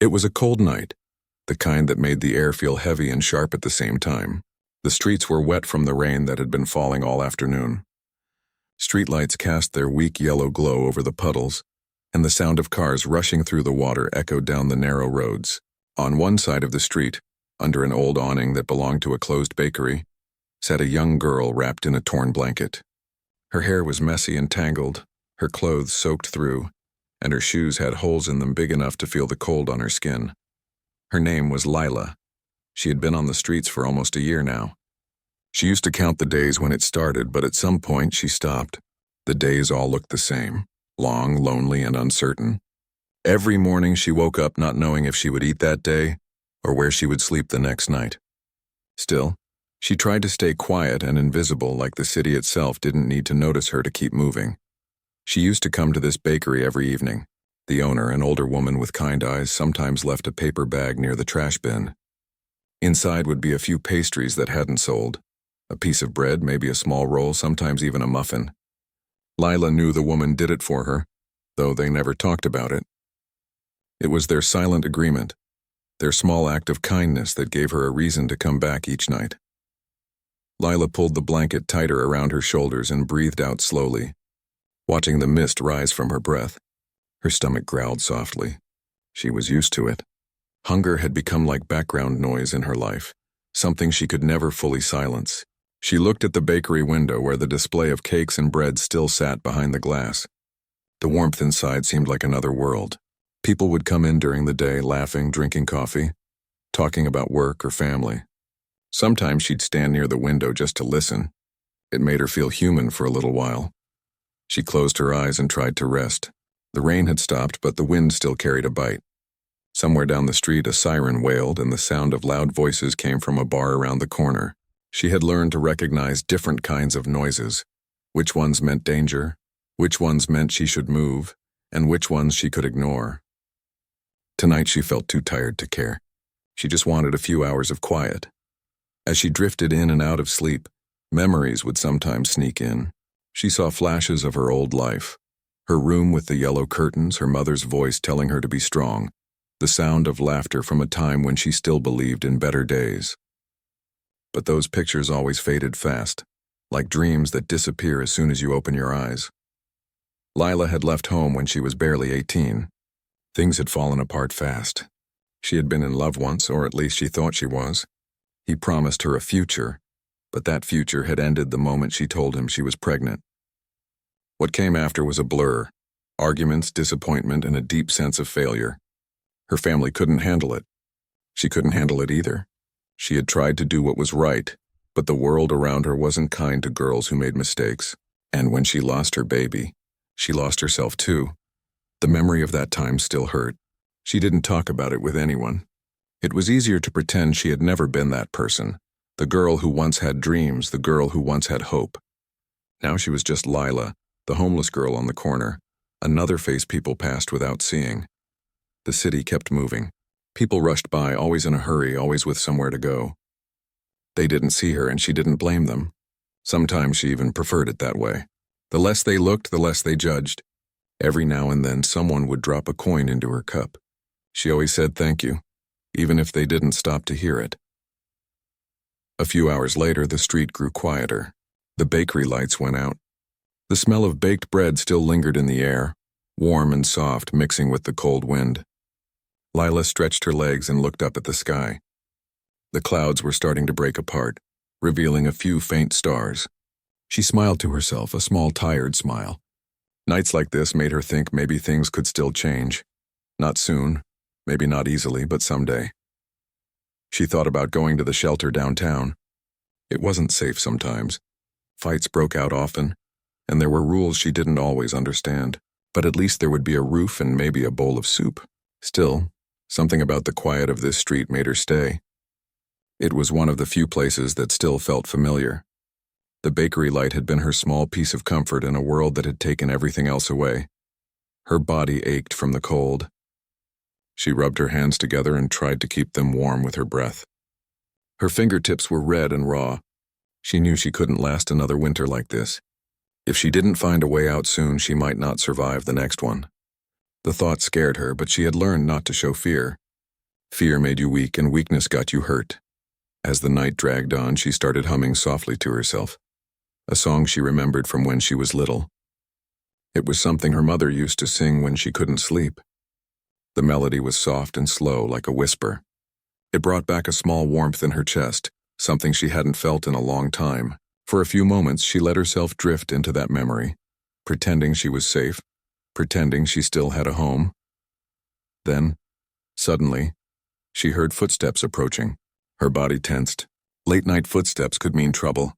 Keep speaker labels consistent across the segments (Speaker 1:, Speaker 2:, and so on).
Speaker 1: It was a cold night, the kind that made the air feel heavy and sharp at the same time. The streets were wet from the rain that had been falling all afternoon. Streetlights cast their weak yellow glow over the puddles, and the sound of cars rushing through the water echoed down the narrow roads. On one side of the street, under an old awning that belonged to a closed bakery, sat a young girl wrapped in a torn blanket. Her hair was messy and tangled, her clothes soaked through, and her shoes had holes in them big enough to feel the cold on her skin. Her name was Lila. She had been on the streets for almost a year now. She used to count the days when it started, but at some point she stopped. The days all looked the same, long, lonely, and uncertain. Every morning she woke up not knowing if she would eat that day or where she would sleep the next night. Still, she tried to stay quiet and invisible, like the city itself didn't need to notice her to keep moving. She used to come to this bakery every evening. The owner, an older woman with kind eyes, sometimes left a paper bag near the trash bin. Inside would be a few pastries that hadn't sold, a piece of bread, maybe a small roll, sometimes even a muffin. Lila knew the woman did it for her, though they never talked about it. It was their silent agreement, their small act of kindness that gave her a reason to come back each night. Lila pulled the blanket tighter around her shoulders and breathed out slowly, watching the mist rise from her breath. Her stomach growled softly. She was used to it. Hunger had become like background noise in her life, something she could never fully silence. She looked at the bakery window where the display of cakes and bread still sat behind the glass. The warmth inside seemed like another world. People would come in during the day, laughing, drinking coffee, talking about work or family. Sometimes she'd stand near the window just to listen. It made her feel human for a little while. She closed her eyes and tried to rest. The rain had stopped, but the wind still carried a bite. Somewhere down the street, a siren wailed, and the sound of loud voices came from a bar around the corner. She had learned to recognize different kinds of noises, which ones meant danger, which ones meant she should move, and which ones she could ignore. Tonight she felt too tired to care. She just wanted a few hours of quiet. As she drifted in and out of sleep, memories would sometimes sneak in. She saw flashes of her old life. Her room with the yellow curtains, her mother's voice telling her to be strong, the sound of laughter from a time when she still believed in better days. But those pictures always faded fast, like dreams that disappear as soon as you open your eyes. Lila had left home when she was barely 18. Things had fallen apart fast. She had been in love once, or at least she thought she was. He promised her a future, but that future had ended the moment she told him she was pregnant. What came after was a blur: arguments, disappointment, and a deep sense of failure. Her family couldn't handle it. She couldn't handle it either. She had tried to do what was right, but the world around her wasn't kind to girls who made mistakes. And when she lost her baby, she lost herself too. The memory of that time still hurt. She didn't talk about it with anyone. It was easier to pretend she had never been that person, the girl who once had dreams, the girl who once had hope. Now she was just Lila, the homeless girl on the corner, another face people passed without seeing. The city kept moving. People rushed by, always in a hurry, always with somewhere to go. They didn't see her, and she didn't blame them. Sometimes she even preferred it that way. The less they looked, the less they judged. Every now and then someone would drop a coin into her cup. She always said thank you, even if they didn't stop to hear it. A few hours later, the street grew quieter. The bakery lights went out. The smell of baked bread still lingered in the air, warm and soft, mixing with the cold wind. Lila stretched her legs and looked up at the sky. The clouds were starting to break apart, revealing a few faint stars. She smiled to herself, a small, tired smile. Nights like this made her think maybe things could still change. Not soon, maybe not easily, but someday. She thought about going to the shelter downtown. It wasn't safe sometimes. Fights broke out often, and there were rules she didn't always understand. But at least there would be a roof and maybe a bowl of soup. Still, something about the quiet of this street made her stay. It was one of the few places that still felt familiar. The bakery light had been her small piece of comfort in a world that had taken everything else away. Her body ached from the cold. She rubbed her hands together and tried to keep them warm with her breath. Her fingertips were red and raw. She knew she couldn't last another winter like this. If she didn't find a way out soon, she might not survive the next one. The thought scared her, but she had learned not to show fear. Fear made you weak, and weakness got you hurt. As the night dragged on, she started humming softly to herself, a song she remembered from when she was little. It was something her mother used to sing when she couldn't sleep. The melody was soft and slow, like a whisper. It brought back a small warmth in her chest, something she hadn't felt in a long time. For a few moments, she let herself drift into that memory, pretending she was safe, pretending she still had a home. Then, suddenly, she heard footsteps approaching. Her body tensed. Late-night footsteps could mean trouble.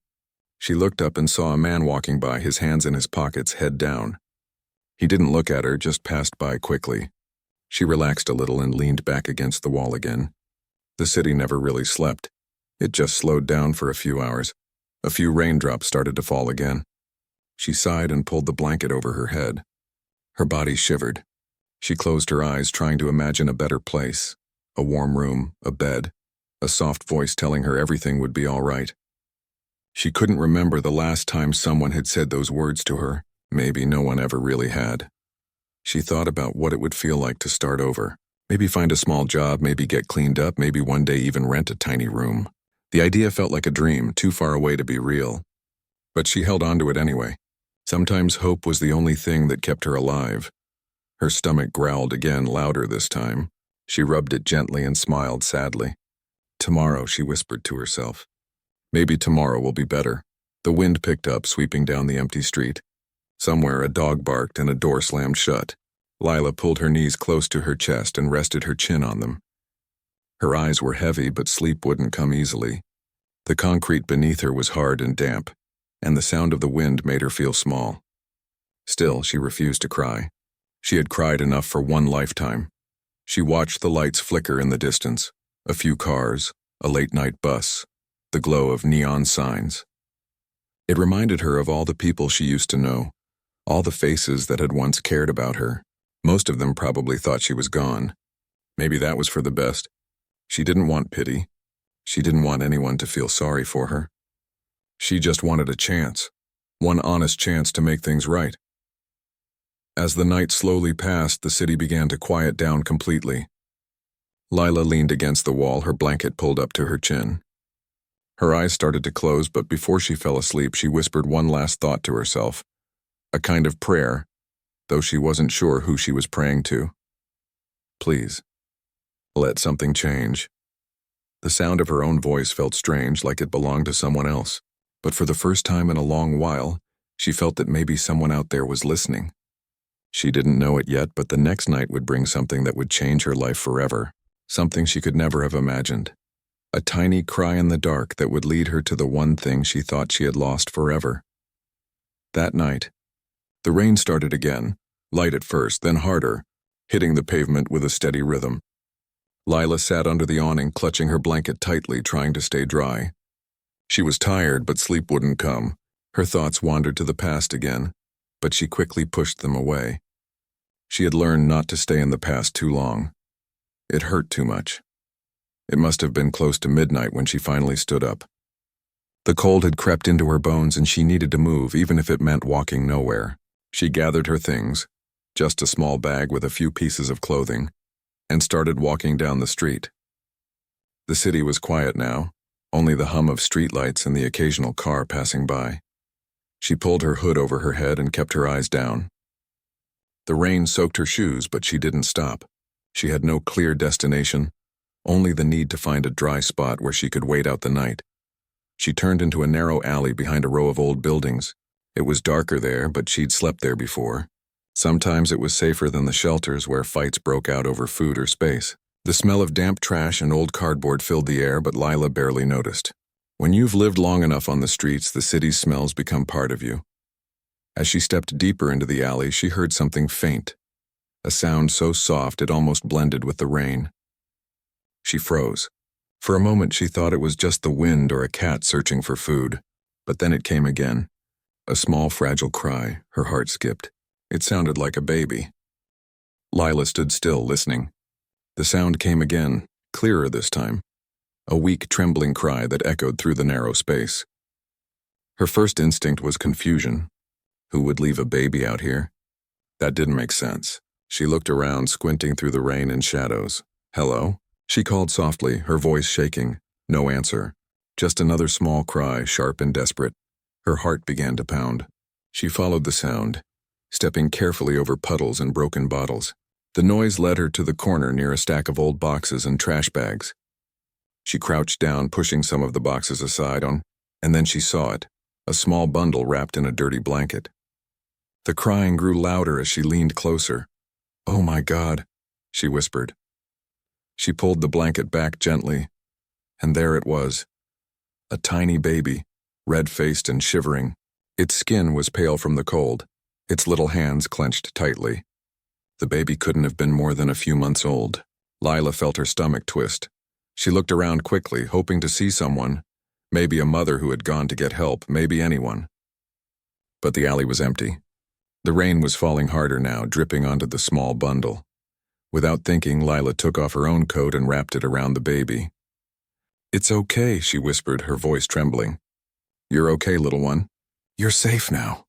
Speaker 1: She looked up and saw a man walking by, his hands in his pockets, head down. He didn't look at her, just passed by quickly. She relaxed a little and leaned back against the wall again. The city never really slept. It just slowed down for a few hours. A few raindrops started to fall again. She sighed and pulled the blanket over her head. Her body shivered. She closed her eyes, trying to imagine a better place. A warm room, a bed, a soft voice telling her everything would be all right. She couldn't remember the last time someone had said those words to her. Maybe no one ever really had. She thought about what it would feel like to start over. Maybe find a small job, maybe get cleaned up, maybe one day even rent a tiny room. The idea felt like a dream, too far away to be real. But she held on to it anyway. Sometimes hope was the only thing that kept her alive. Her stomach growled again, louder this time. She rubbed it gently and smiled sadly. Tomorrow, she whispered to herself. Maybe tomorrow will be better. The wind picked up, sweeping down the empty street. Somewhere a dog barked and a door slammed shut. Lila pulled her knees close to her chest and rested her chin on them. Her eyes were heavy, but sleep wouldn't come easily. The concrete beneath her was hard and damp, and the sound of the wind made her feel small. Still, she refused to cry. She had cried enough for one lifetime. She watched the lights flicker in the distance, a few cars, a late-night bus, the glow of neon signs. It reminded her of all the people she used to know, all the faces that had once cared about her. Most of them probably thought she was gone. Maybe that was for the best. She didn't want pity. She didn't want anyone to feel sorry for her. She just wanted a chance, one honest chance to make things right. As the night slowly passed, the city began to quiet down completely. Lila leaned against the wall, her blanket pulled up to her chin. Her eyes started to close, but before she fell asleep, she whispered one last thought to herself, a kind of prayer, though she wasn't sure who she was praying to. Please, let something change. The sound of her own voice felt strange, like it belonged to someone else, but for the first time in a long while, she felt that maybe someone out there was listening. She didn't know it yet, but the next night would bring something that would change her life forever, something she could never have imagined. A tiny cry in the dark that would lead her to the one thing she thought she had lost forever. That night, the rain started again, light at first, then harder, hitting the pavement with a steady rhythm. Lila sat under the awning, clutching her blanket tightly, trying to stay dry. She was tired, but sleep wouldn't come. Her thoughts wandered to the past again, but she quickly pushed them away. She had learned not to stay in the past too long. It hurt too much. It must have been close to midnight when she finally stood up. The cold had crept into her bones and she needed to move, even if it meant walking nowhere. She gathered her things, just a small bag with a few pieces of clothing, and started walking down the street. The city was quiet now, only the hum of streetlights and the occasional car passing by. She pulled her hood over her head and kept her eyes down. The rain soaked her shoes, but she didn't stop. She had no clear destination, only the need to find a dry spot where she could wait out the night. She turned into a narrow alley behind a row of old buildings. It was darker there, but she'd slept there before. Sometimes it was safer than the shelters where fights broke out over food or space. The smell of damp trash and old cardboard filled the air, but Lila barely noticed. When you've lived long enough on the streets, the city's smells become part of you. As she stepped deeper into the alley, she heard something faint, a sound so soft it almost blended with the rain. She froze. For a moment she thought it was just the wind or a cat searching for food, but then it came again. A small, fragile cry. Her heart skipped. It sounded like a baby. Lila stood still, listening. The sound came again, clearer this time. A weak, trembling cry that echoed through the narrow space. Her first instinct was confusion. Who would leave a baby out here? That didn't make sense. She looked around, squinting through the rain and shadows. Hello? She called softly, her voice shaking. No answer. Just another small cry, sharp and desperate. Her heart began to pound. She followed the sound, stepping carefully over puddles and broken bottles. The noise led her to the corner near a stack of old boxes and trash bags. She crouched down, pushing some of the boxes aside and then she saw it, a small bundle wrapped in a dirty blanket. The crying grew louder as she leaned closer. "Oh my God," she whispered. She pulled the blanket back gently, and there it was, a tiny baby, red-faced and shivering. Its skin was pale from the cold, its little hands clenched tightly. The baby couldn't have been more than a few months old. Lila felt her stomach twist. She looked around quickly, hoping to see someone, maybe a mother who had gone to get help, maybe anyone. But the alley was empty. The rain was falling harder now, dripping onto the small bundle. Without thinking, Lila took off her own coat and wrapped it around the baby. "It's okay," she whispered, her voice trembling. "You're okay, little one. You're safe now."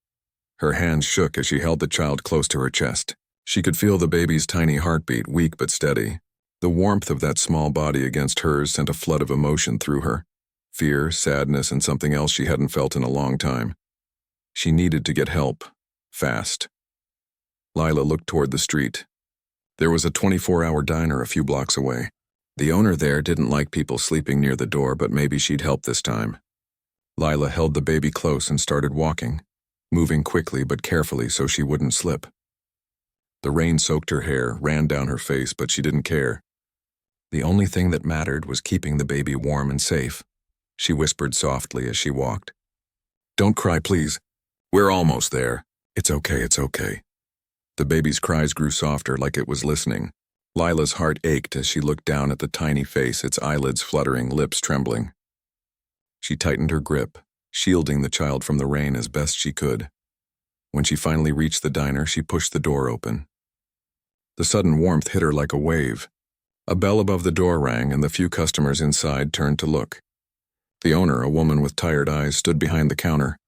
Speaker 1: Her hands shook as she held the child close to her chest. She could feel the baby's tiny heartbeat, weak but steady. The warmth of that small body against hers sent a flood of emotion through her. Fear, sadness, and something else she hadn't felt in a long time. She needed to get help. Fast. Lila looked toward the street. There was a 24-hour diner a few blocks away. The owner there didn't like people sleeping near the door, but maybe she'd help this time. Lila held the baby close and started walking, moving quickly but carefully so she wouldn't slip. The rain soaked her hair, ran down her face, but she didn't care. The only thing that mattered was keeping the baby warm and safe. She whispered softly as she walked. "Don't cry, please. We're almost there. It's okay, it's okay." The baby's cries grew softer, like it was listening. Lila's heart ached as she looked down at the tiny face, its eyelids fluttering, lips trembling. She tightened her grip, shielding the child from the rain as best she could. When she finally reached the diner, she pushed the door open. The sudden warmth hit her like a wave. A bell above the door rang, and the few customers inside turned to look. The owner, a woman with tired eyes, stood behind the counter.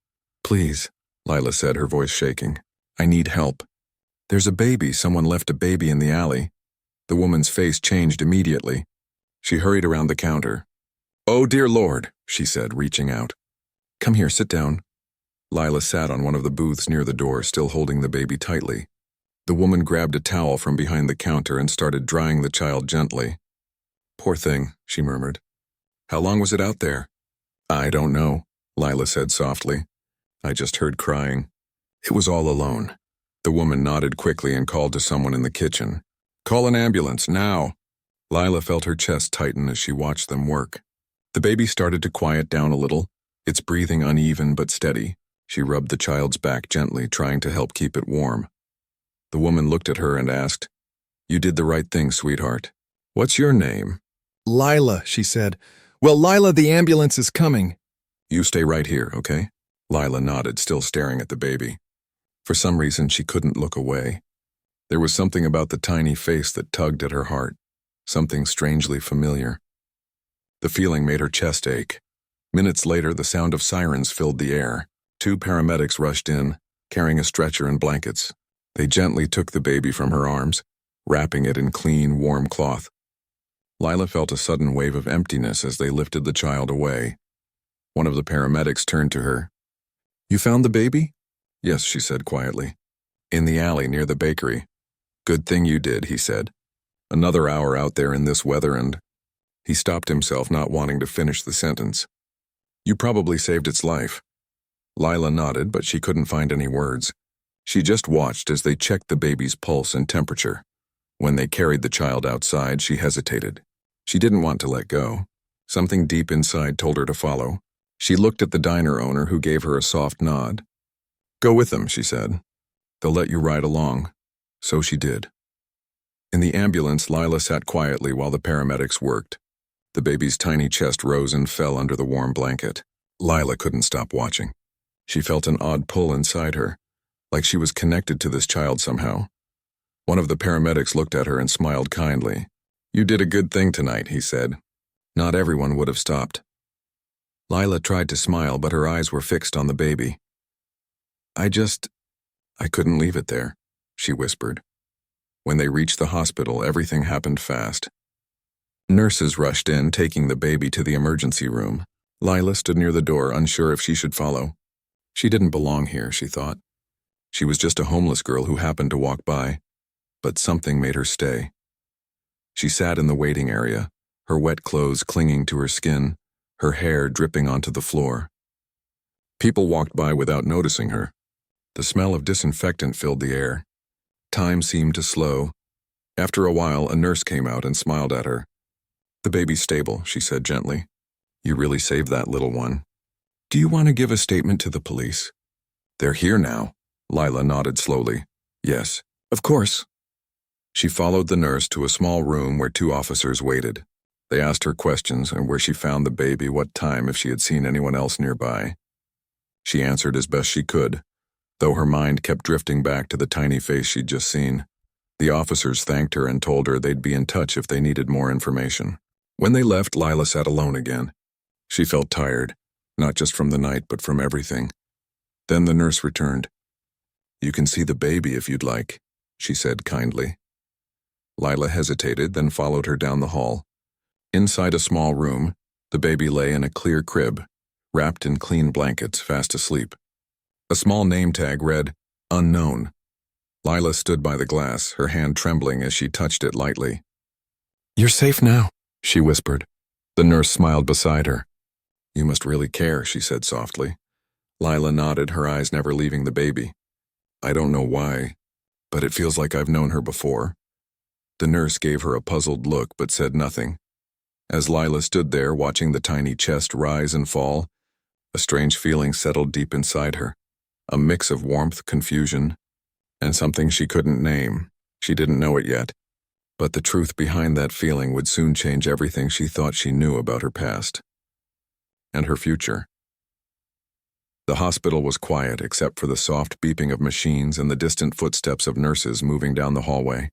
Speaker 1: "Please," Lila said, her voice shaking. "I need help. There's a baby. Someone left a baby in the alley." The woman's face changed immediately. She hurried around the counter. "Oh, dear Lord," she said, reaching out. "Come here, sit down." Lila sat on one of the booths near the door, still holding the baby tightly. The woman grabbed a towel from behind the counter and started drying the child gently. "Poor thing," she murmured. "How long was it out there?" "I don't know," Lila said softly. "I just heard crying. It was all alone." The woman nodded quickly and called to someone in the kitchen. "Call an ambulance, now." Lila felt her chest tighten as she watched them work. The baby started to quiet down a little, its breathing uneven but steady. She rubbed the child's back gently, trying to help keep it warm. The woman looked at her and asked, "You did the right thing, sweetheart. What's your name?"
Speaker 2: "Lila," she said. "Well, Lila, the ambulance is coming."
Speaker 1: "You stay right here, okay?" Lila nodded, still staring at the baby. For some reason, she couldn't look away. There was something about the tiny face that tugged at her heart, something strangely familiar. The feeling made her chest ache. Minutes later, the sound of sirens filled the air. 2 paramedics rushed in, carrying a stretcher and blankets. They gently took the baby from her arms, wrapping it in clean, warm cloth. Lila felt a sudden wave of emptiness as they lifted the child away. One of the paramedics turned to her. "You found the baby?" "Yes," she said quietly. "In the alley near the bakery." "Good thing you did," he said. "Another hour out there in this weather and—" He stopped himself, not wanting to finish the sentence. "You probably saved its life." Lila nodded, but she couldn't find any words. She just watched as they checked the baby's pulse and temperature. When they carried the child outside, she hesitated. She didn't want to let go. Something deep inside told her to follow. She looked at the diner owner, who gave her a soft nod. "Go with them," she said. "They'll let you ride along." So she did. In the ambulance, Lila sat quietly while the paramedics worked. The baby's tiny chest rose and fell under the warm blanket. Lila couldn't stop watching. She felt an odd pull inside her, like she was connected to this child somehow. One of the paramedics looked at her and smiled kindly. "You did a good thing tonight," he said. "Not everyone would have stopped." Lila tried to smile, but her eyes were fixed on the baby. I couldn't leave it there," she whispered. When they reached the hospital, everything happened fast. Nurses rushed in, taking the baby to the emergency room. Lila stood near the door, unsure if she should follow. She didn't belong here, she thought. She was just a homeless girl who happened to walk by. But something made her stay. She sat in the waiting area, her wet clothes clinging to her skin, her hair dripping onto the floor. People walked by without noticing her. The smell of disinfectant filled the air. Time seemed to slow. After a while, a nurse came out and smiled at her. "The baby's stable," she said gently. "You really saved that little one. Do you want to give a statement to the police?" "They're here now." Lila nodded slowly. "Yes, of course." She followed the nurse to a small room where 2 officers waited. They asked her questions and where she found the baby, what time, if she had seen anyone else nearby. She answered as best she could, though her mind kept drifting back to the tiny face she'd just seen. The officers thanked her and told her they'd be in touch if they needed more information. When they left, Lila sat alone again. She felt tired, not just from the night, but from everything. Then the nurse returned. "You can see the baby if you'd like," she said kindly. Lila hesitated, then followed her down the hall. Inside a small room, the baby lay in a clear crib, wrapped in clean blankets, fast asleep. A small name tag read, "Unknown." Lila stood by the glass, her hand trembling as she touched it lightly. "You're safe now," she whispered. The nurse smiled beside her. "You must really care," she said softly. Lila nodded, her eyes never leaving the baby. "I don't know why, but it feels like I've known her before." The nurse gave her a puzzled look but said nothing. As Lila stood there watching the tiny chest rise and fall, a strange feeling settled deep inside her. A mix of warmth, confusion, and something she couldn't name. She didn't know it yet, but the truth behind that feeling would soon change everything she thought she knew about her past and her future. The hospital was quiet except for the soft beeping of machines and the distant footsteps of nurses moving down the hallway.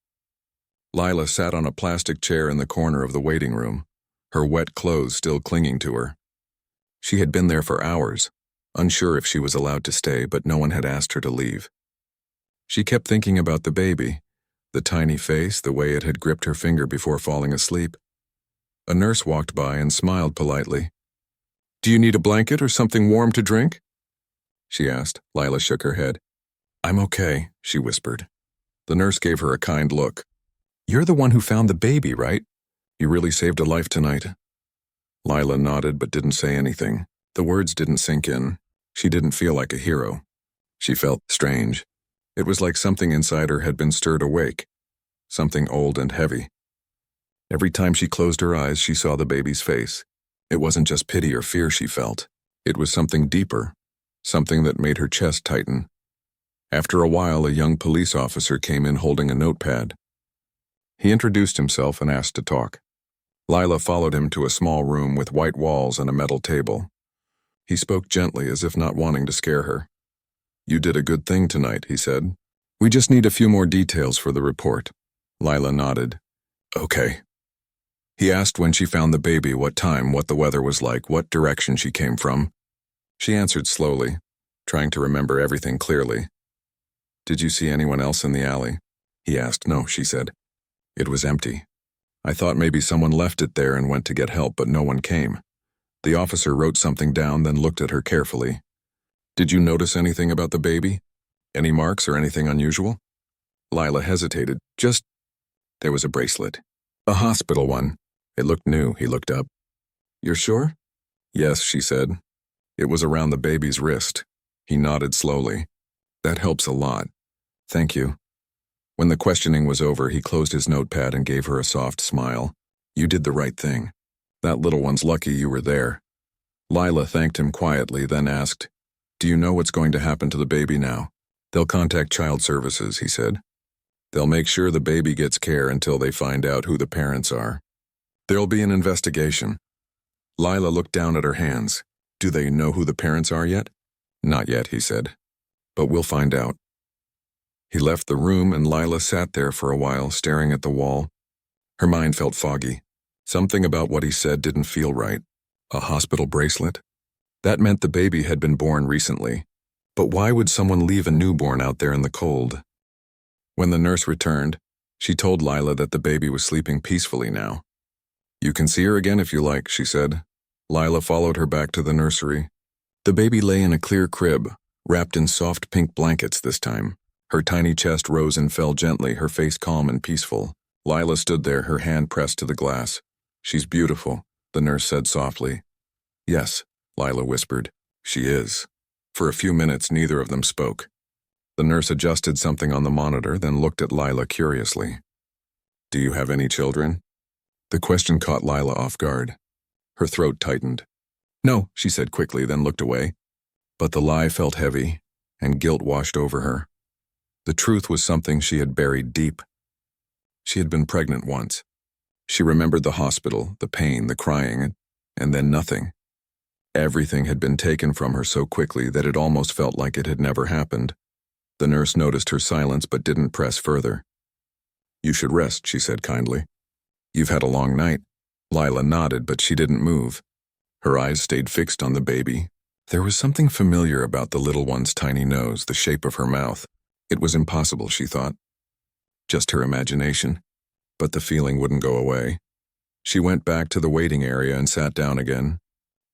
Speaker 1: Lila sat on a plastic chair in the corner of the waiting room, her wet clothes still clinging to her. She had been there for hours, unsure if she was allowed to stay, but no one had asked her to leave. She kept thinking about the baby, the tiny face, the way it had gripped her finger before falling asleep. A nurse walked by and smiled politely. "Do you need a blanket or something warm to drink?" she asked. Lila shook her head. "I'm okay," she whispered. The nurse gave her a kind look. "You're the one who found the baby, right? You really saved a life tonight." Lila nodded but didn't say anything. The words didn't sink in. She didn't feel like a hero. She felt strange. It was like something inside her had been stirred awake, something old and heavy. Every time she closed her eyes, she saw the baby's face. It wasn't just pity or fear she felt. It was something deeper, something that made her chest tighten. After a while, a young police officer came in holding a notepad. He introduced himself and asked to talk. Lila followed him to a small room with white walls and a metal table. He spoke gently, as if not wanting to scare her. "You did a good thing tonight," he said. "We just need a few more details for the report." Lila nodded. "Okay." He asked when she found the baby, what time, what the weather was like, what direction she came from. She answered slowly, trying to remember everything clearly. "Did you see anyone else in the alley?" He asked. "No," she said. "It was empty. I thought maybe someone left it there and went to get help, but no one came." The officer wrote something down, then looked at her carefully. "Did you notice anything about the baby? Any marks or anything unusual?" Lila hesitated. There was a bracelet. A hospital one. It looked new." He looked up. "You're sure?" "Yes," she said. "It was around the baby's wrist." He nodded slowly. "That helps a lot. Thank you." When the questioning was over, he closed his notepad and gave her a soft smile. "You did the right thing. That little one's lucky you were there." Lila thanked him quietly, then asked, "Do you know what's going to happen to the baby now?" "They'll contact child services," he said. "They'll make sure the baby gets care until they find out who the parents are. There'll be an investigation." Lila looked down at her hands. "Do they know who the parents are yet?" "Not yet," he said. "But we'll find out." He left the room and Lila sat there for a while, staring at the wall. Her mind felt foggy. Something about what he said didn't feel right. A hospital bracelet? That meant the baby had been born recently. But why would someone leave a newborn out there in the cold? When the nurse returned, she told Lila that the baby was sleeping peacefully now. You can see her again if you like, she said. Lila followed her back to the nursery. The baby lay in a clear crib, wrapped in soft pink blankets this time. Her tiny chest rose and fell gently, her face calm and peaceful. Lila stood there, her hand pressed to the glass. She's beautiful, the nurse said softly. Yes, Lila whispered. She is. For a few minutes, neither of them spoke. The nurse adjusted something on the monitor, then looked at Lila curiously. Do you have any children? The question caught Lila off guard. Her throat tightened. No, she said quickly, then looked away. But the lie felt heavy, and guilt washed over her. The truth was something she had buried deep. She had been pregnant once. She remembered the hospital, the pain, the crying, and then nothing. Everything had been taken from her so quickly that it almost felt like it had never happened. The nurse noticed her silence but didn't press further. You should rest, she said kindly. You've had a long night. Lila nodded, but she didn't move. Her eyes stayed fixed on the baby. There was something familiar about the little one's tiny nose, the shape of her mouth. It was impossible, she thought. Just her imagination. But the feeling wouldn't go away. She went back to the waiting area and sat down again.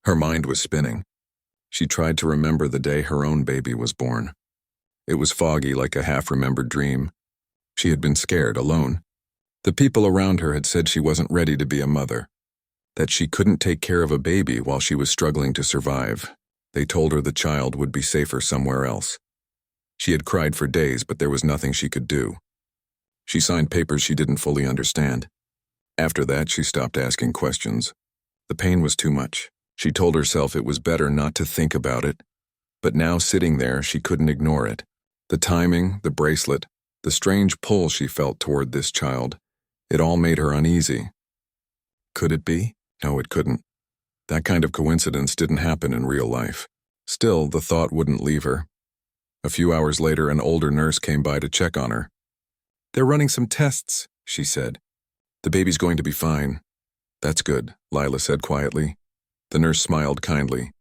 Speaker 1: Her mind was spinning. She tried to remember the day her own baby was born. It was foggy like a half-remembered dream. She had been scared, alone. The people around her had said she wasn't ready to be a mother, that she couldn't take care of a baby while she was struggling to survive. They told her the child would be safer somewhere else. She had cried for days, but there was nothing she could do. She signed papers she didn't fully understand. After that, she stopped asking questions. The pain was too much. She told herself it was better not to think about it. But now, sitting there, she couldn't ignore it. The timing, the bracelet, the strange pull she felt toward this child, it all made her uneasy. Could it be? No, it couldn't. That kind of coincidence didn't happen in real life. Still, the thought wouldn't leave her. A few hours later, an older nurse came by to check on her. They're running some tests, she said. The baby's going to be fine. That's good, Lila said quietly. The nurse smiled kindly.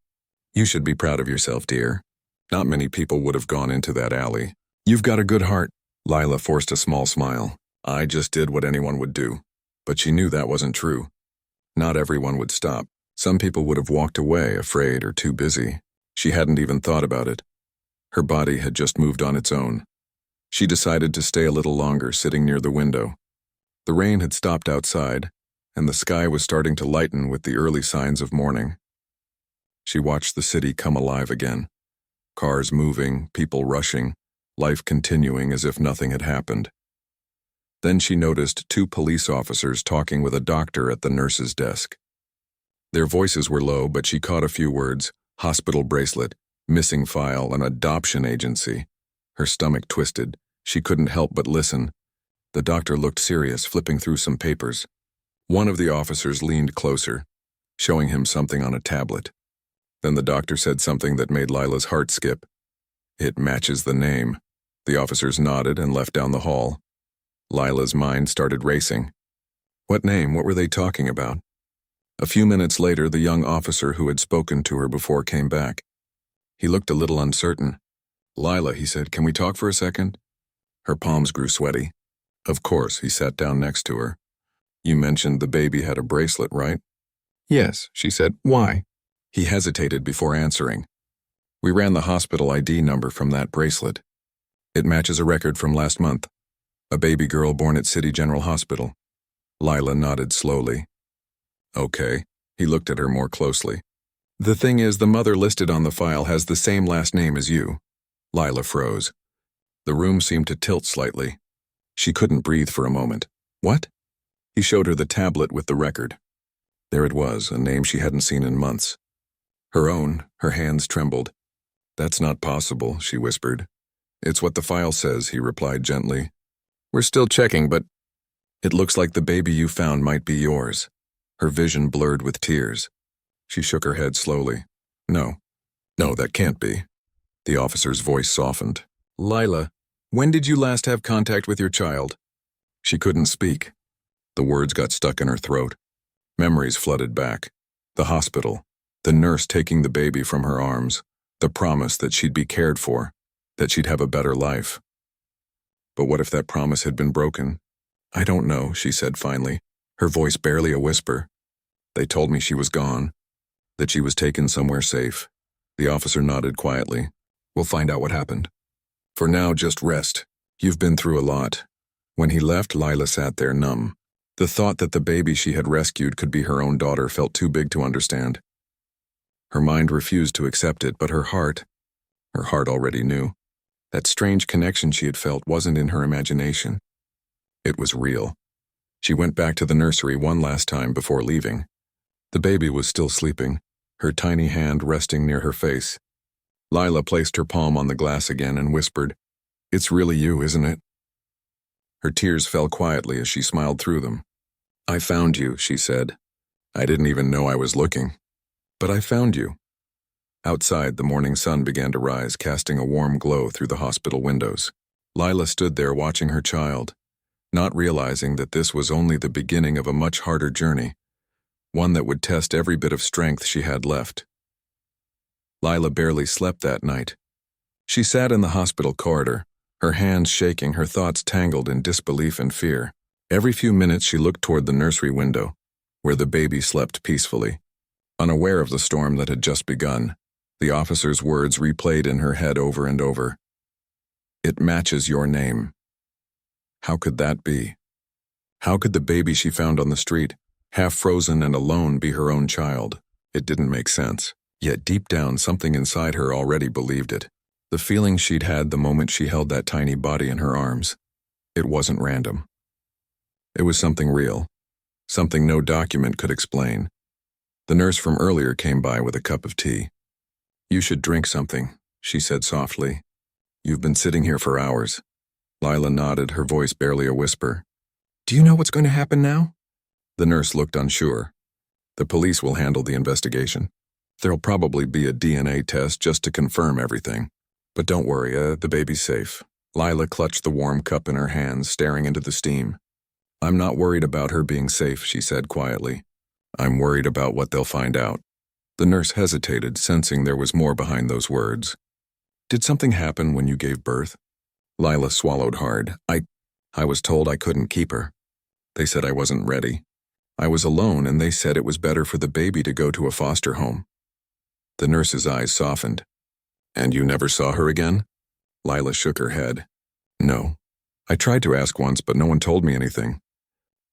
Speaker 1: You should be proud of yourself, dear. Not many people would have gone into that alley. You've got a good heart. Lila forced a small smile. I just did what anyone would do. But she knew that wasn't true. Not everyone would stop. Some people would have walked away, afraid or too busy. She hadn't even thought about it. Her body had just moved on its own. She decided to stay a little longer, sitting near the window. The rain had stopped outside, and the sky was starting to lighten with the early signs of morning. She watched the city come alive again. Cars moving, people rushing, life continuing as if nothing had happened. Then she noticed 2 police officers talking with a doctor at the nurse's desk. Their voices were low, but she caught a few words: hospital bracelet, missing file, an adoption agency. Her stomach twisted. She couldn't help but listen. The doctor looked serious, flipping through some papers. One of the officers leaned closer, showing him something on a tablet. Then the doctor said something that made Lila's heart skip. It matches the name. The officers nodded and left down the hall. Lila's mind started racing. What name? What were they talking about? A few minutes later, the young officer who had spoken to her before came back. He looked a little uncertain. Lila, he said, can we talk for a second? Her palms grew sweaty. Of course, he sat down next to her. You mentioned the baby had a bracelet, right? Yes, she said. Why? He hesitated before answering. We ran the hospital ID number from that bracelet. It matches a record from last month. A baby girl born at City General Hospital. Lila nodded slowly. Okay. He looked at her more closely. The thing is, the mother listed on the file has the same last name as you. Lila froze. The room seemed to tilt slightly. She couldn't breathe for a moment. What? He showed her the tablet with the record. There it was, a name she hadn't seen in months. Her own, her hands trembled. That's not possible, she whispered. It's what the file says, he replied gently. We're still checking, but it looks like the baby you found might be yours. Her vision blurred with tears. She shook her head slowly. No, that can't be. The officer's voice softened. Lila, when did you last have contact with your child? She couldn't speak. The words got stuck in her throat. Memories flooded back. The hospital, the nurse taking the baby from her arms, the promise that she'd be cared for, that she'd have a better life. But what if that promise had been broken? I don't know, she said finally, her voice barely a whisper. They told me she was gone, that she was taken somewhere safe. The officer nodded quietly. We'll find out what happened. For now, just rest. You've been through a lot. When he left, Lila sat there numb. The thought that the baby she had rescued could be her own daughter felt too big to understand. Her mind refused to accept it, but her heart already knew. That strange connection she had felt wasn't in her imagination. It was real. She went back to the nursery one last time before leaving. The baby was still sleeping, her tiny hand resting near her face. Lila placed her palm on the glass again and whispered, "It's really you, isn't it?" Her tears fell quietly as she smiled through them. "I found you," she said. "I didn't even know I was looking. But I found you." Outside, the morning sun began to rise, casting a warm glow through the hospital windows. Lila stood there watching her child, not realizing that this was only the beginning of a much harder journey, one that would test every bit of strength she had left. Lila barely slept that night. She sat in the hospital corridor, her hands shaking, her thoughts tangled in disbelief and fear. Every few minutes she looked toward the nursery window, where the baby slept peacefully. Unaware of the storm that had just begun, the officer's words replayed in her head over and over. "It matches your name." How could that be? How could the baby she found on the street, half frozen and alone, be her own child? It didn't make sense. Yet deep down, something inside her already believed it. The feeling she'd had the moment she held that tiny body in her arms. It wasn't random. It was something real. Something no document could explain. The nurse from earlier came by with a cup of tea. "You should drink something," she said softly. "You've been sitting here for hours." Lila nodded, her voice barely a whisper. "Do you know what's going to happen now?" The nurse looked unsure. "The police will handle the investigation. There'll probably be a DNA test just to confirm everything. But don't worry, the baby's safe." Lila clutched the warm cup in her hands, staring into the steam. "I'm not worried about her being safe," she said quietly. "I'm worried about what they'll find out." The nurse hesitated, sensing there was more behind those words. "Did something happen when you gave birth?" Lila swallowed hard. I was told I couldn't keep her. They said I wasn't ready. I was alone, and they said it was better for the baby to go to a foster home." The nurse's eyes softened. "And you never saw her again?" Lila shook her head. "No. I tried to ask once, but no one told me anything.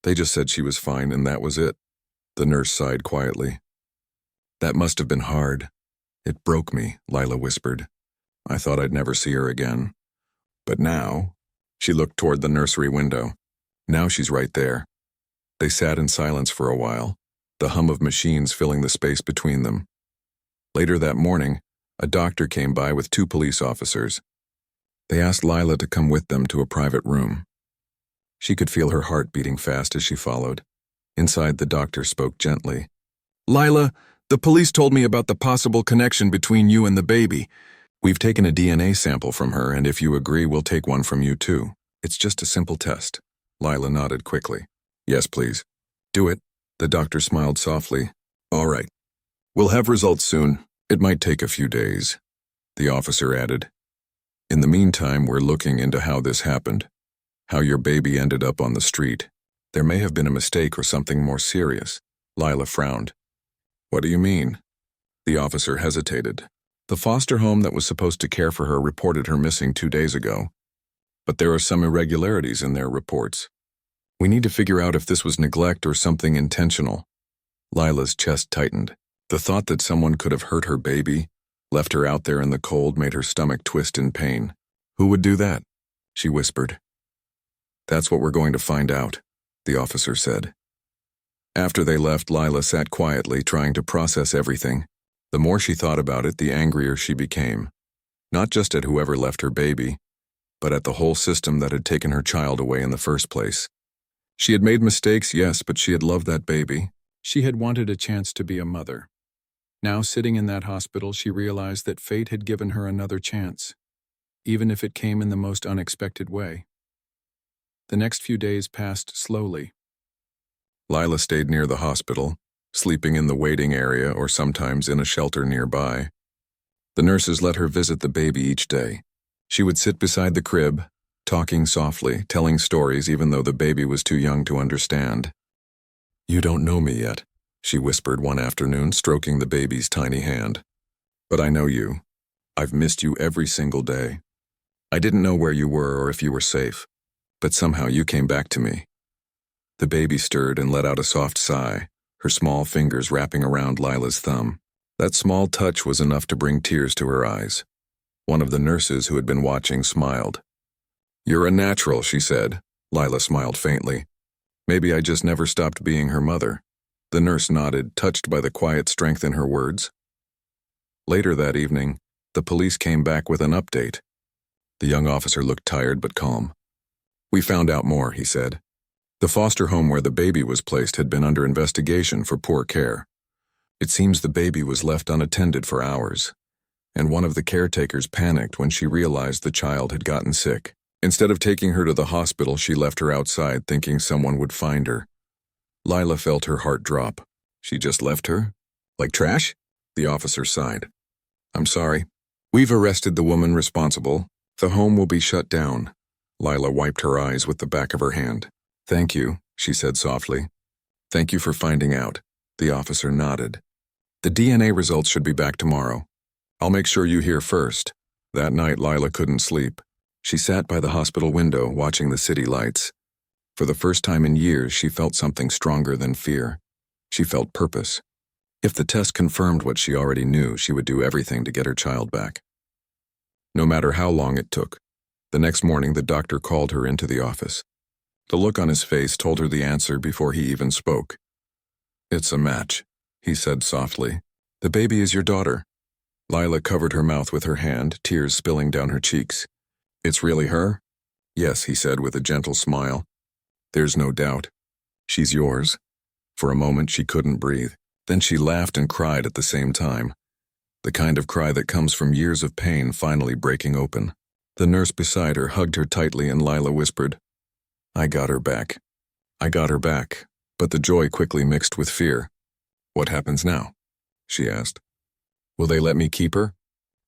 Speaker 1: They just said she was fine, and that was it." The nurse sighed quietly. "That must have been hard. It broke me," Lila whispered. "I thought I'd never see her again. But now," she looked toward the nursery window. "Now she's right there." They sat in silence for a while, the hum of machines filling the space between them. Later that morning, a doctor came by with 2 police officers. They asked Lila to come with them to a private room. She could feel her heart beating fast as she followed. Inside, the doctor spoke gently. "Lila, the police told me about the possible connection between you and the baby. We've taken a DNA sample from her, and if you agree, we'll take one from you too. It's just a simple test." Lila nodded quickly. "Yes, please. Do it." The doctor smiled softly. "All right. We'll have results soon. It might take a few days." The officer added, "In the meantime, we're looking into how this happened, how your baby ended up on the street. There may have been a mistake or something more serious." Lila frowned. "What do you mean?" The officer hesitated. "The foster home that was supposed to care for her reported her missing 2 days ago. But there are some irregularities in their reports. We need to figure out if this was neglect or something intentional." Lila's chest tightened. The thought that someone could have hurt her baby, left her out there in the cold, made her stomach twist in pain. "Who would do that?" she whispered. "That's what we're going to find out," the officer said. After they left, Lila sat quietly, trying to process everything. The more she thought about it, the angrier she became. Not just at whoever left her baby, but at the whole system that had taken her child away in the first place. She had made mistakes, yes, but she had loved that baby. She had wanted a chance to be a mother. Now, sitting in that hospital, she realized that fate had given her another chance, even if it came in the most unexpected way. The next few days passed slowly. Lila stayed near the hospital, sleeping in the waiting area or sometimes in a shelter nearby. The nurses let her visit the baby each day. She would sit beside the crib, talking softly, telling stories even though the baby was too young to understand. "You don't know me yet," she whispered one afternoon, stroking the baby's tiny hand. "But I know you. I've missed you every single day. I didn't know where you were or if you were safe, but somehow you came back to me." The baby stirred and let out a soft sigh, her small fingers wrapping around Lila's thumb. That small touch was enough to bring tears to her eyes. One of the nurses who had been watching smiled. "You're a natural," she said. Lila smiled faintly. "Maybe I just never stopped being her mother." The nurse nodded, touched by the quiet strength in her words. Later that evening, the police came back with an update. The young officer looked tired but calm. "We found out more," he said. The foster home where the baby was placed had been under investigation for poor care. It seems the baby was left unattended for hours, and one of the caretakers panicked when she realized the child had gotten sick. Instead of taking her to the hospital, she left her outside thinking someone would find her. Lila felt her heart drop. She just left her? Like trash? The officer sighed. "I'm sorry. We've arrested the woman responsible. The home will be shut down." Lila wiped her eyes with the back of her hand. "Thank you," she said softly. "Thank you for finding out." The officer nodded. "The DNA results should be back tomorrow. I'll make sure you hear first." That night, Lila couldn't sleep. She sat by the hospital window, watching the city lights. For the first time in years, she felt something stronger than fear. She felt purpose. If the test confirmed what she already knew, she would do everything to get her child back. No matter how long it took. The next morning, the doctor called her into the office. The look on his face told her the answer before he even spoke. "It's a match," he said softly. "The baby is your daughter." Lila covered her mouth with her hand, tears spilling down her cheeks. "It's really her?" "Yes," he said with a gentle smile. "There's no doubt. She's yours." For a moment she couldn't breathe. Then she laughed and cried at the same time. The kind of cry that comes from years of pain finally breaking open. The nurse beside her hugged her tightly and Lila whispered, "I got her back. I got her back." But the joy quickly mixed with fear. "What happens now?" she asked. "Will they let me keep her?"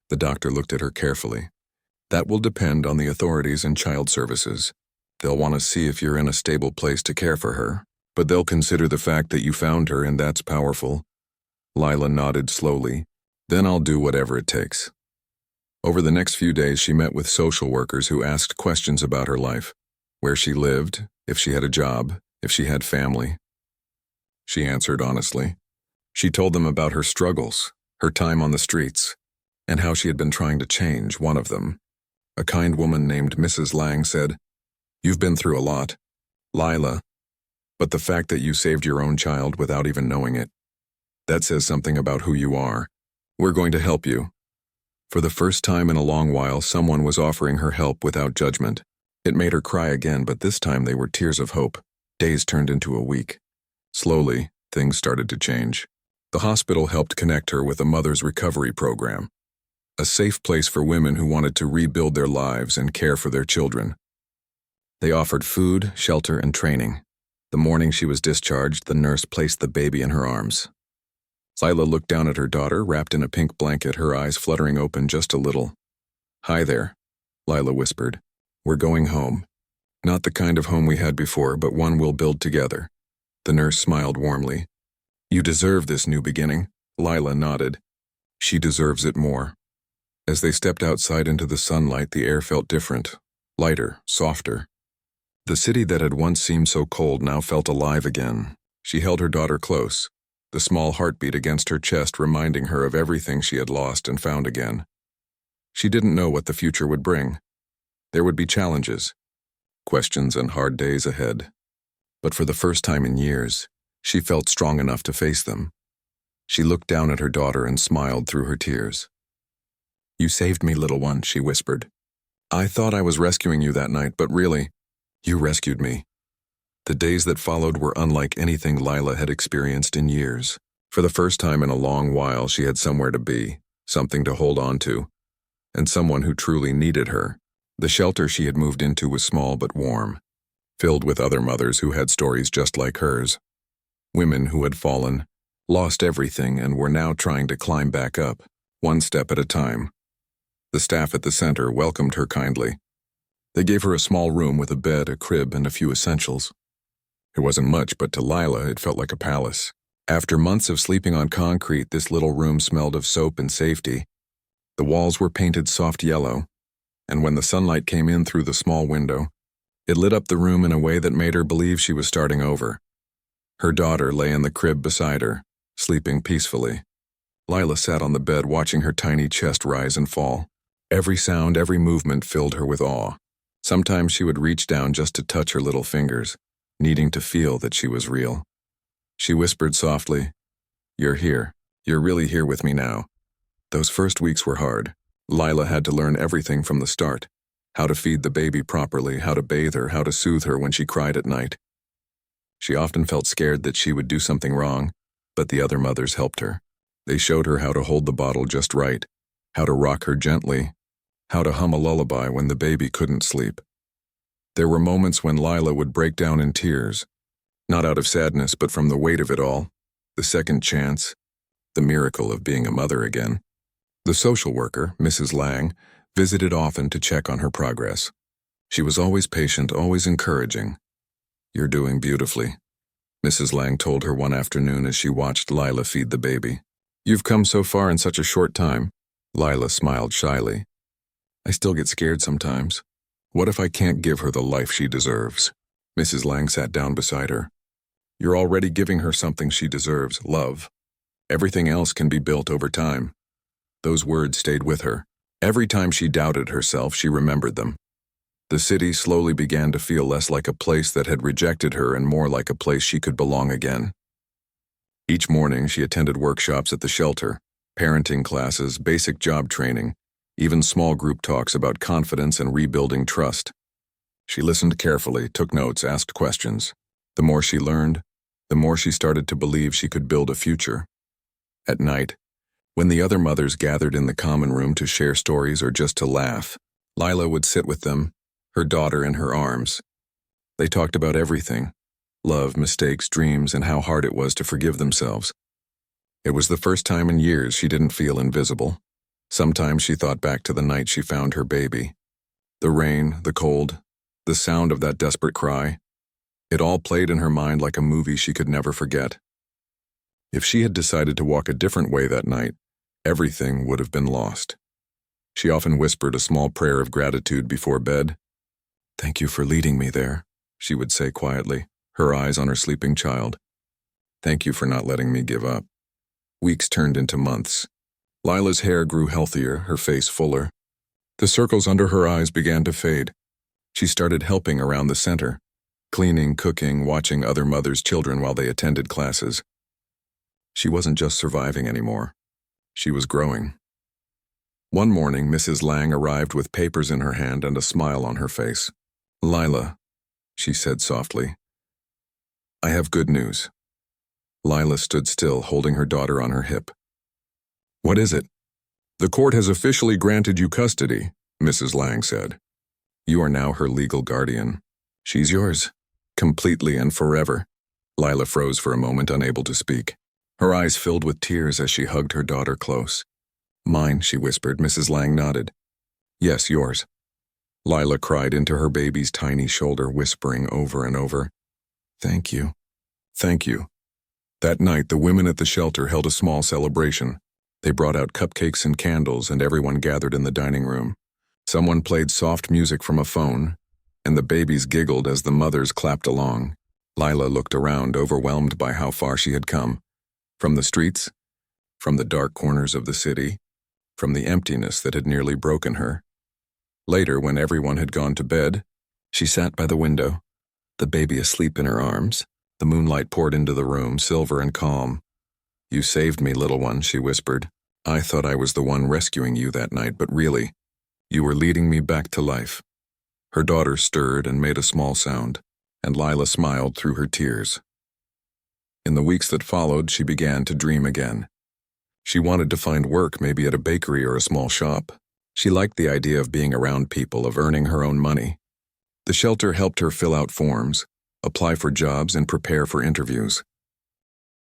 Speaker 1: The doctor looked at her carefully. "That will depend on the authorities and child services. They'll want to see if you're in a stable place to care for her, but they'll consider the fact that you found her, and that's powerful." Lila nodded slowly. "Then I'll do whatever it takes." Over the next few days, she met with social workers who asked questions about her life. Where she lived, if she had a job, if she had family. She answered honestly. She told them about her struggles, her time on the streets, and how she had been trying to change. One of them, a kind woman named Mrs. Lang, said, "You've been through a lot, Lila, but the fact that you saved your own child without even knowing it, that says something about who you are. We're going to help you." For the first time in a long while, someone was offering her help without judgment. It made her cry again, but this time they were tears of hope. Days turned into a week. Slowly, things started to change. The hospital helped connect her with a mother's recovery program, a safe place for women who wanted to rebuild their lives and care for their children. They offered food, shelter, and training. The morning she was discharged, the nurse placed the baby in her arms. Lila looked down at her daughter, wrapped in a pink blanket, her eyes fluttering open just a little. "Hi there," Lila whispered. "We're going home. Not the kind of home we had before, but one we'll build together." The nurse smiled warmly. "You deserve this new beginning." Lila nodded. "She deserves it more." As they stepped outside into the sunlight, the air felt different, lighter, softer. The city that had once seemed so cold now felt alive again. She held her daughter close, the small heartbeat against her chest reminding her of everything she had lost and found again. She didn't know what the future would bring. There would be challenges, questions, and hard days ahead. But for the first time in years, she felt strong enough to face them. She looked down at her daughter and smiled through her tears. "You saved me, little one," she whispered. "I thought I was rescuing you that night, but really, you rescued me." The days that followed were unlike anything Lila had experienced in years. For the first time in a long while, she had somewhere to be, something to hold on to, and someone who truly needed her. The shelter she had moved into was small but warm, filled with other mothers who had stories just like hers. Women who had fallen, lost everything, and were now trying to climb back up, one step at a time. The staff at the center welcomed her kindly. They gave her a small room with a bed, a crib, and a few essentials. It wasn't much, but to Lila it felt like a palace. After months of sleeping on concrete, this little room smelled of soap and safety. The walls were painted soft yellow, and when the sunlight came in through the small window, it lit up the room in a way that made her believe she was starting over. Her daughter lay in the crib beside her, sleeping peacefully. Lila sat on the bed watching her tiny chest rise and fall. Every sound, every movement filled her with awe. Sometimes she would reach down just to touch her little fingers, needing to feel that she was real. She whispered softly, "You're here. You're really here with me now." Those first weeks were hard. Lila had to learn everything from the start. How to feed the baby properly, how to bathe her, how to soothe her when she cried at night. She often felt scared that she would do something wrong, but the other mothers helped her. They showed her how to hold the bottle just right, how to rock her gently, how to hum a lullaby when the baby couldn't sleep. There were moments when Lila would break down in tears, not out of sadness but from the weight of it all, the second chance, the miracle of being a mother again. The social worker, Mrs. Lang, visited often to check on her progress. She was always patient, always encouraging. "You're doing beautifully," Mrs. Lang told her one afternoon as she watched Lila feed the baby. "You've come so far in such a short time." Lila smiled shyly. "I still get scared sometimes. What if I can't give her the life she deserves?" Mrs. Lang sat down beside her. "You're already giving her something she deserves, love. Everything else can be built over time." Those words stayed with her. Every time she doubted herself, she remembered them. The city slowly began to feel less like a place that had rejected her and more like a place she could belong again. Each morning, she attended workshops at the shelter, parenting classes, basic job training, even small group talks about confidence and rebuilding trust. She listened carefully, took notes, asked questions. The more she learned, the more she started to believe she could build a future. At night, when the other mothers gathered in the common room to share stories or just to laugh, Lila would sit with them, her daughter in her arms. They talked about everything: love, mistakes, dreams, and how hard it was to forgive themselves. It was the first time in years she didn't feel invisible. Sometimes she thought back to the night she found her baby. The rain, the cold, the sound of that desperate cry. It all played in her mind like a movie she could never forget. If she had decided to walk a different way that night, everything would have been lost. She often whispered a small prayer of gratitude before bed. "Thank you for leading me there," she would say quietly, her eyes on her sleeping child. "Thank you for not letting me give up." Weeks turned into months. Lila's hair grew healthier, her face fuller. The circles under her eyes began to fade. She started helping around the center, cleaning, cooking, watching other mothers' children while they attended classes. She wasn't just surviving anymore. She was growing. One morning, Mrs. Lang arrived with papers in her hand and a smile on her face. "Lila," she said softly, "I have good news." Lila stood still, holding her daughter on her hip. "What is it?" "The court has officially granted you custody," Mrs. Lang said. "You are now her legal guardian. She's yours, completely and forever." Lila froze for a moment, unable to speak. Her eyes filled with tears as she hugged her daughter close. "Mine," she whispered. Mrs. Lang nodded. "Yes, yours." Lila cried into her baby's tiny shoulder, whispering over and over, "Thank you. Thank you." That night, the women at the shelter held a small celebration. They brought out cupcakes and candles, and everyone gathered in the dining room. Someone played soft music from a phone, and the babies giggled as the mothers clapped along. Lila looked around, overwhelmed by how far she had come. From the streets, from the dark corners of the city, from the emptiness that had nearly broken her. Later, when everyone had gone to bed, she sat by the window, the baby asleep in her arms. The moonlight poured into the room, silver and calm. "You saved me, little one," she whispered. "I thought I was the one rescuing you that night, but really, you were leading me back to life." Her daughter stirred and made a small sound, and Lila smiled through her tears. In the weeks that followed, she began to dream again. She wanted to find work, maybe at a bakery or a small shop. She liked the idea of being around people, of earning her own money. The shelter helped her fill out forms, apply for jobs, and prepare for interviews.